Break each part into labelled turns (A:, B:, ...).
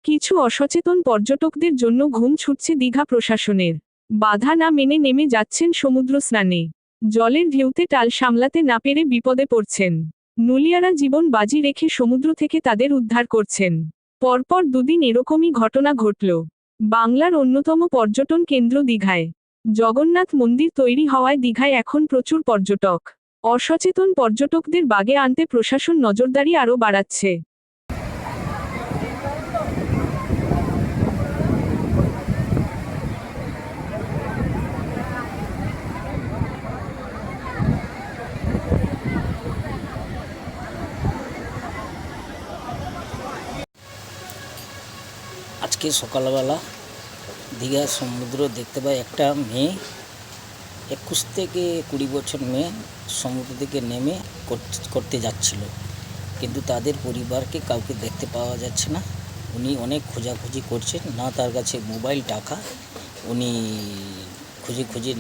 A: কিছু অসচেতন পর্যটকদের জন্য ঘুম ছুটছে দীঘা প্রশাসনের। বাধা না মেনে নেমে যাচ্ছেন সমুদ্র স্নানে। জলের ঢেউতে টাল সামলাতে না পেরে বিপদে পড়ছেন। নুলিয়ারা জীবন বাজি রেখে সমুদ্র থেকে তাদের উদ্ধার করছেন। পরপর দুদিন এরকমই ঘটনা ঘটল। বাংলার অন্যতম পর্যটন কেন্দ্র দীঘায় জগন্নাথ মন্দির তৈরি হওয়ায় দীঘায় এখন প্রচুর পর্যটক। অসচেতন পর্যটকদের বাগে আনতে প্রশাসন নজরদারি আরও বাড়াচ্ছে।
B: আজকে সকালবেলা দীঘার সমুদ্র দেখতে পাই একটা মেয়ে 21 থেকে 20 বছর মেয়ে সমুদ্র থেকে নেমে করতে যাচ্ছিল, কিন্তু তাদের পরিবারকে কাউকে দেখতে পাওয়া যাচ্ছে না। উনি অনেক খোঁজাখুঁজি করছেন, না তার কাছে মোবাইল টাকা, উনি খুঁজে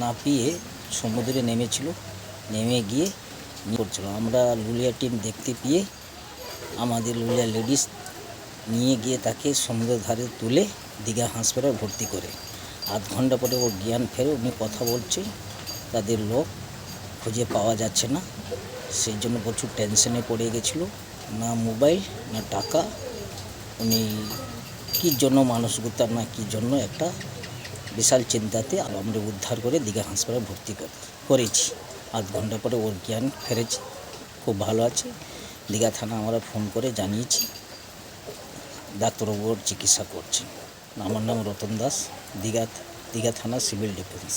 B: না পেয়ে সমুদ্রে নেমেছিল, নেমে গিয়ে করছিল। আমরা লুলিয়া টিম দেখতে পেয়ে আমাদের লুলিয়া লেডিস নিয়ে গিয়ে তাকে সমুদ্রের ধারে তুলে দীঘা হাসপাতালে ভর্তি করে। আধ ঘন্টা পরে ওর জ্ঞান ফেরে, উনি কথা বলছে, তাদের লোক খুঁজে পাওয়া যাচ্ছে না। সেই জন্য প্রচুর টেনশনে পড়ে গেছিলো, না মোবাইল না টাকা। উনি কী জন্য মানসিকতা না কী জন্য একটা বিশাল চিন্তাতে আমরা উদ্ধার করে দীঘা হাসপাতালে ভর্তি করেছি। আধ ঘন্টা পরে ওর জ্ঞান ফেরেছে, খুব ভালো আছে। দীঘা থানা আমরা ফোন করে জানিয়েছি, ডাক্তারবাবুর চিকিৎসা করছেন। আমার নাম রতন দাস, দীঘা থানা সিভিল ডিফেন্স।